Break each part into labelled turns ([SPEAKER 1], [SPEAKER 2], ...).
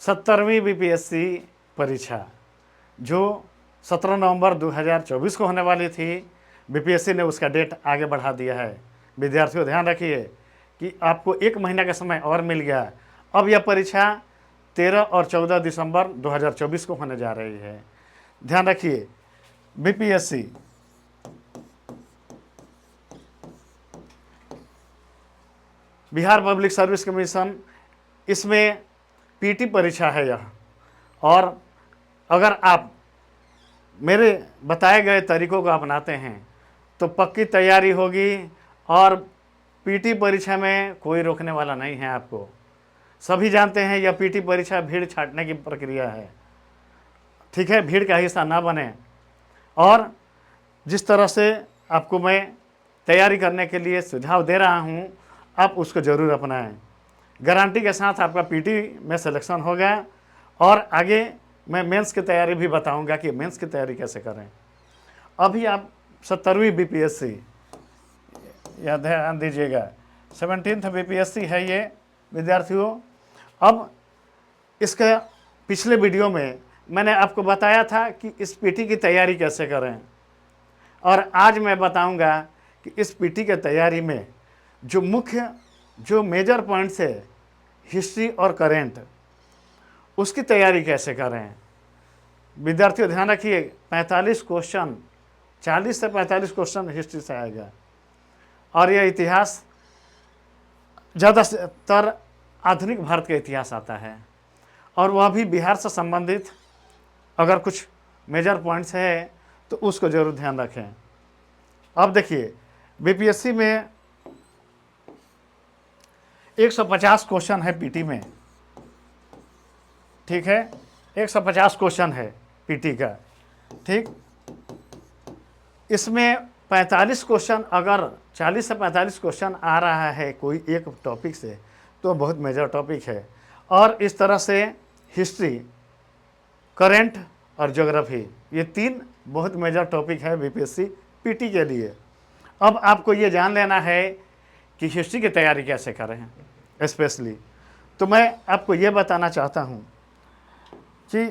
[SPEAKER 1] 70वीं BPSC परीक्षा जो 17 नवंबर 2024 को होने वाली थी, बीपीएससी ने उसका डेट आगे बढ़ा दिया है। विद्यार्थियों ध्यान रखिए कि आपको 1 महीना का समय और मिल गया। अब यह परीक्षा 13 और 14 दिसंबर 2024 को होने जा रही है। ध्यान रखिए, BPSC Bihar public service commission, इसमें पीटी परीक्षा है यह। और अगर आप मेरे बताए गए तरीकों को अपनाते हैं तो पक्की तैयारी होगी और पीटी परीक्षा में कोई रोकने वाला नहीं है आपको। सभी जानते हैं यह पीटी परीक्षा भीड़ छाटने की प्रक्रिया है, ठीक है, भीड़ का हिस्सा ना बने। और जिस तरह से आपको मैं तैयारी करने के लिए सुझाव दे रहा हूं, आप उसको ज़रूर अपनाएं। गारंटी के साथ आपका पीटी में सिलेक्शन होगा। और आगे मैं मेंस की तैयारी भी बताऊंगा कि मेंस की तैयारी कैसे करें। अभी आप 70वीं बीपीएससी, या ध्यान दीजिएगा 17th बीपीएससी है ये विद्यार्थियों। अब इसका पिछले वीडियो में मैंने आपको बताया था कि इस पीटी की तैयारी कैसे करें, और आज मैं बताऊंगा कि इस पीटी की तैयारी में जो मेजर पॉइंट्स है, हिस्ट्री और करेंट, उसकी तैयारी कैसे करें। विद्यार्थियों ध्यान रखिए, 45 क्वेश्चन, 40 से 45 क्वेश्चन हिस्ट्री से आएगा, और यह इतिहास ज़्यादातर आधुनिक भारत का इतिहास आता है, और वह भी बिहार से संबंधित। अगर कुछ मेजर पॉइंट्स है तो उसको जरूर ध्यान रखें। अब देखिए, बीपीएससी में 150 क्वेश्चन है पीटी में, ठीक है, 150 क्वेश्चन है पीटी का, ठीक। इसमें 45 क्वेश्चन, अगर 40 से 45 क्वेश्चन आ रहा है कोई एक टॉपिक से, तो बहुत मेजर टॉपिक है। और इस तरह से हिस्ट्री, करेंट और ज्योग्राफी, ये 3 बहुत मेजर टॉपिक है बीपीएससी पीटी के लिए। अब आपको ये जान लेना है कि हिस्ट्री की तैयारी कैसे करें स्पेशली। तो मैं आपको ये बताना चाहता हूँ कि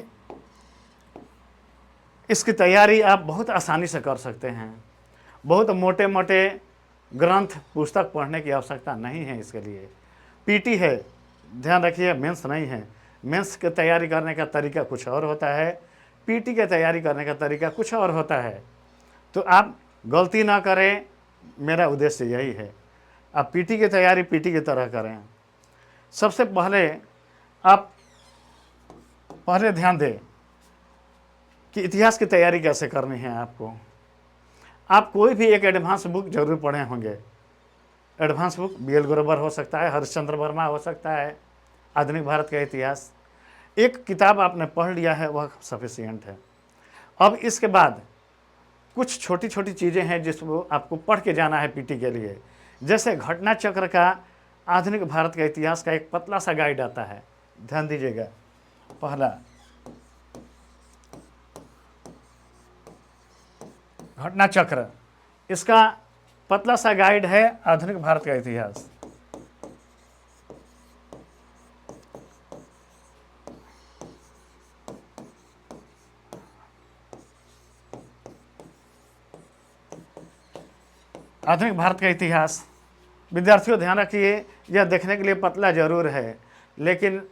[SPEAKER 1] इसकी तैयारी आप बहुत आसानी से कर सकते हैं। बहुत मोटे मोटे ग्रंथ, पुस्तक पढ़ने की आवश्यकता नहीं है इसके लिए। पीटी है, ध्यान रखिए, मेंस नहीं है। मेंस की तैयारी करने का तरीका कुछ और होता है, पीटी की तैयारी करने का तरीका कुछ और होता है। तो आप गलती ना करें, मेरा उद्देश्य यही है। आप पीटी की तैयारी पीटी की तरह करें। सबसे पहले आप ध्यान दें कि इतिहास की तैयारी कैसे करनी है आपको। आप कोई भी एक एडवांस बुक जरूर पढ़े होंगे। एडवांस बुक बीएल ग्रोवर हो सकता है, हरिश्चंद्र वर्मा हो सकता है, आधुनिक भारत का इतिहास। एक किताब आपने पढ़ लिया है, वह सफिशिएंट है। अब इसके बाद कुछ छोटी छोटी चीज़ें हैं जिसको आपको पढ़ के जाना है पीटी के लिए। जैसे घटना चक्र का, आधुनिक भारत का इतिहास का एक पतला सा गाइड आता है, ध्यान दीजिएगा। पहला, घटना चक्र, इसका पतला सा गाइड है आधुनिक भारत का इतिहास। आधुनिक भारत का इतिहास, विद्यार्थियों ध्यान रखिए, यह देखने के लिए पतला जरूर है, लेकिन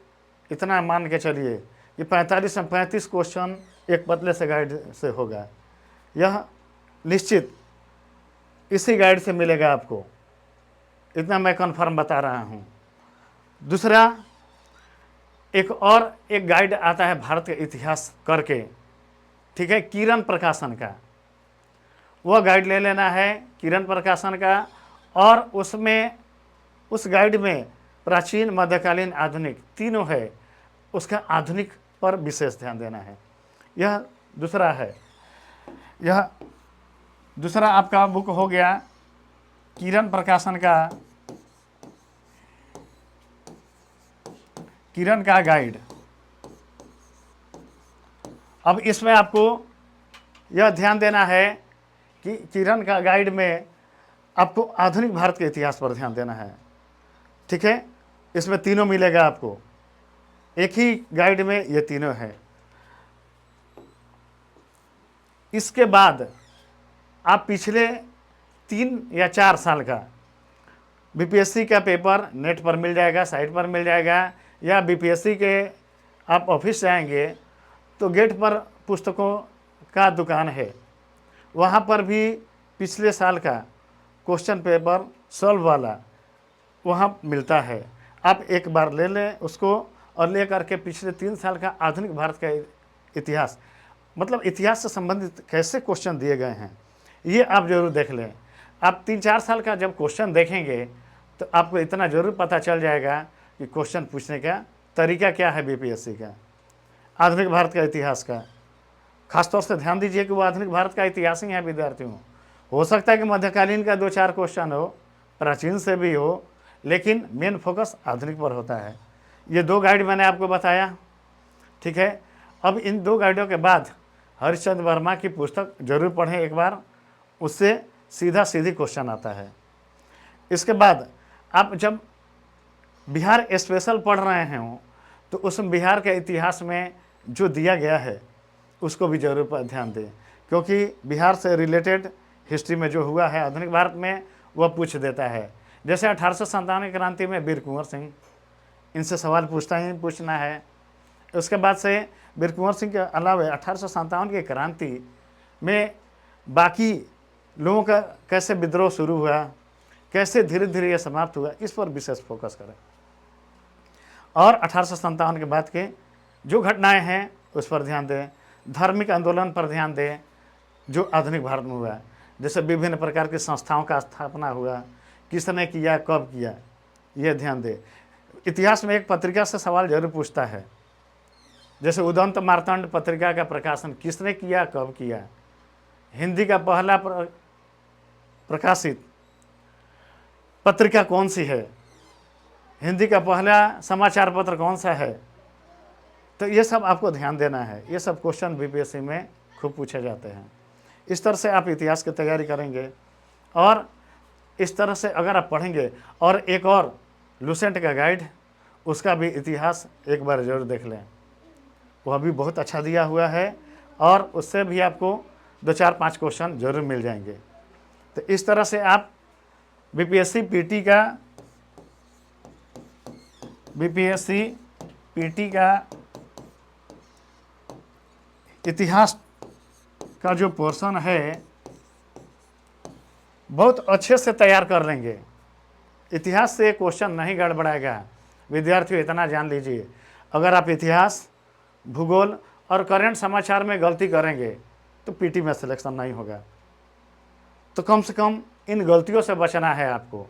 [SPEAKER 1] इतना मान के चलिए कि 45 से 35 क्वेश्चन एक पतले से गाइड से होगा। यह निश्चित इसी गाइड से मिलेगा आपको, इतना मैं कंफर्म बता रहा हूँ। दूसरा, एक गाइड आता है भारत का इतिहास करके, ठीक है, किरण प्रकाशन का। वह गाइड ले लेना है किरण प्रकाशन का, और उसमें, उस गाइड में प्राचीन, मध्यकालीन, आधुनिक तीनों है। उसका आधुनिक पर विशेष ध्यान देना है। यह दूसरा है। यह दूसरा आपका बुक हो गया किरण प्रकाशन का, किरण का गाइड। अब इसमें आपको यह ध्यान देना है कि किरण का गाइड में आपको आधुनिक भारत के इतिहास पर ध्यान देना है, ठीक है। इसमें तीनों मिलेगा आपको, एक ही गाइड में ये तीनों है। इसके बाद आप पिछले 3 या 4 साल का बीपीएससी का पेपर नेट पर मिल जाएगा, साइट पर मिल जाएगा, या बीपीएससी के आप ऑफिस जाएंगे तो गेट पर पुस्तकों का दुकान है, वहाँ पर भी पिछले साल का क्वेश्चन पेपर सॉल्व वाला वहाँ मिलता है। आप एक बार ले लें उसको और ले करके पिछले 3 साल का आधुनिक भारत का इतिहास, मतलब इतिहास से संबंधित कैसे क्वेश्चन दिए गए हैं, ये आप जरूर देख लें। आप 3-4 साल का जब क्वेश्चन देखेंगे तो आपको इतना ज़रूर पता चल जाएगा कि क्वेश्चन पूछने का तरीका क्या है बीपीएससी का, आधुनिक भारत का इतिहास का। खासतौर से ध्यान दीजिए कि वो आधुनिक भारत का इतिहास ही है विद्यार्थियों। हो सकता है कि मध्यकालीन का 2-4 क्वेश्चन हो, प्राचीन से भी हो, लेकिन मेन फोकस आधुनिक पर होता है। ये 2 गाइड मैंने आपको बताया, ठीक है। अब इन 2 गाइडों के बाद हरिश्चंद्र वर्मा की पुस्तक जरूर पढ़ें एक बार, उससे सीधी क्वेश्चन आता है। इसके बाद आप जब बिहार स्पेशल पढ़ रहे हैं तो उसमें बिहार के इतिहास में जो दिया गया है उसको भी जरूर पर ध्यान दें, क्योंकि बिहार से रिलेटेड हिस्ट्री में जो हुआ है आधुनिक भारत में वह पूछ देता है। जैसे 1857 क्रांति में वीर कुंवर सिंह, इनसे सवाल पूछना है। उसके बाद से वीर कुंवर सिंह के अलावा 1857 की क्रांति में बाकी लोगों का कैसे विद्रोह शुरू हुआ, कैसे धीरे धीरे यह समाप्त हुआ, इस पर विशेष फोकस करें। और 1857 के बाद के जो घटनाएं हैं उस पर ध्यान दें। धार्मिक आंदोलन पर ध्यान दें जो आधुनिक भारत में हुआ, जैसे विभिन्न प्रकार की संस्थाओं का स्थापना हुआ, किसने किया, कब किया, यह ध्यान दें। इतिहास में एक पत्रिका से सवाल जरूर पूछता है, जैसे उदंत मार्तंड पत्रिका का प्रकाशन किसने किया, कब किया, हिंदी का पहला प्रकाशित पत्रिका कौन सी है, हिंदी का पहला समाचार पत्र कौन सा है। तो ये सब आपको ध्यान देना है। ये सब क्वेश्चन बीपीएससी में खूब पूछे जाते हैं। इस तरह से आप इतिहास की तैयारी करेंगे और इस तरह से अगर आप पढ़ेंगे, और एक और लुसेंट का गाइड, उसका भी इतिहास एक बार जरूर देख लें, वह भी बहुत अच्छा दिया हुआ है और उससे भी आपको 2-4-5 क्वेश्चन जरूर मिल जाएंगे। तो इस तरह से आप बीपीएससी पीटी का इतिहास का जो पोर्शन है बहुत अच्छे से तैयार कर लेंगे। इतिहास से क्वेश्चन नहीं गड़बड़ाएगा। विद्यार्थियों इतना जान लीजिए, अगर आप इतिहास, भूगोल और करंट समाचार में गलती करेंगे तो पीटी में सिलेक्शन नहीं होगा। तो कम से कम इन गलतियों से बचना है आपको,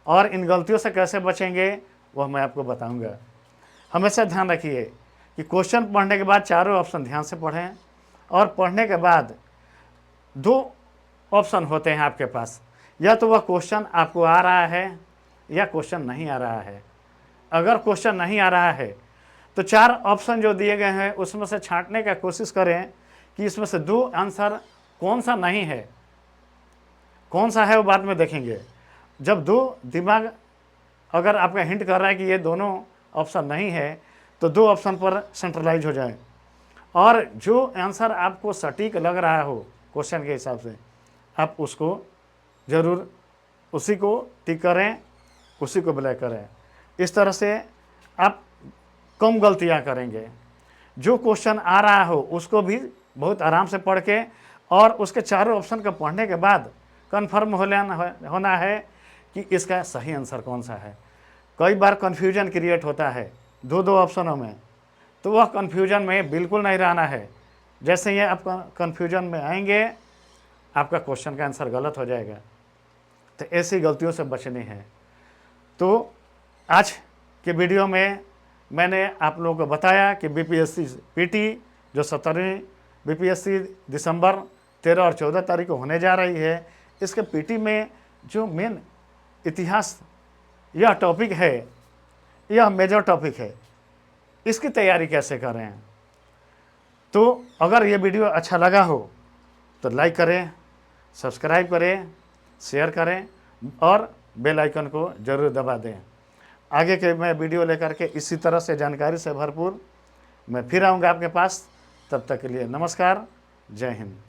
[SPEAKER 1] और इन गलतियों से कैसे बचेंगे वह मैं आपको बताऊंगा। हमेशा ध्यान रखिए कि क्वेश्चन पढ़ने के बाद चारों ऑप्शन ध्यान से पढ़ें, और पढ़ने के बाद 2 ऑप्शन होते हैं आपके पास, या तो वह क्वेश्चन आपको आ रहा है या क्वेश्चन नहीं आ रहा है। अगर क्वेश्चन नहीं आ रहा है तो 4 ऑप्शन जो दिए गए हैं उसमें से छांटने का कोशिश करें कि इसमें से 2 आंसर कौन सा नहीं है, कौन सा है वो बाद में देखेंगे। जब 2 दिमाग अगर आपका हिंट कर रहा है कि ये दोनों ऑप्शन नहीं है तो 2 ऑप्शन पर सेंट्रलाइज हो जाए, और जो आंसर आपको सटीक लग रहा हो क्वेश्चन के हिसाब से आप उसको ज़रूर उसी को टिक करें, उसी को ब्लैक करें। इस तरह से आप कम गलतियां करेंगे। जो क्वेश्चन आ रहा हो उसको भी बहुत आराम से पढ़ के और उसके चारों ऑप्शन को पढ़ने के बाद कन्फर्म होना है कि इसका सही आंसर कौन सा है। कई बार कन्फ्यूजन क्रिएट होता है 2 ऑप्शनों में, तो वह कन्फ्यूजन में बिल्कुल नहीं रहना है। जैसे ही आप कन्फ्यूजन में आएंगे आपका क्वेश्चन का आंसर गलत हो जाएगा। तो ऐसी गलतियों से बचनी है। तो आज के वीडियो में मैंने आप लोगों को बताया कि बीपीएससी पीटी जो 17वीं बीपीएससी दिसंबर 13 और 14 तारीख को होने जा रही है, इसके पीटी में जो मेन इतिहास यह टॉपिक है, यह मेजर टॉपिक है, इसकी तैयारी कैसे करें। तो अगर ये वीडियो अच्छा लगा हो तो लाइक करें, सब्सक्राइब करें, शेयर करें और बेल आइकन को ज़रूर दबा दें। आगे के मैं वीडियो लेकर के इसी तरह से जानकारी से भरपूर मैं फिर आऊँगा आपके पास। तब तक के लिए नमस्कार, जय हिंद।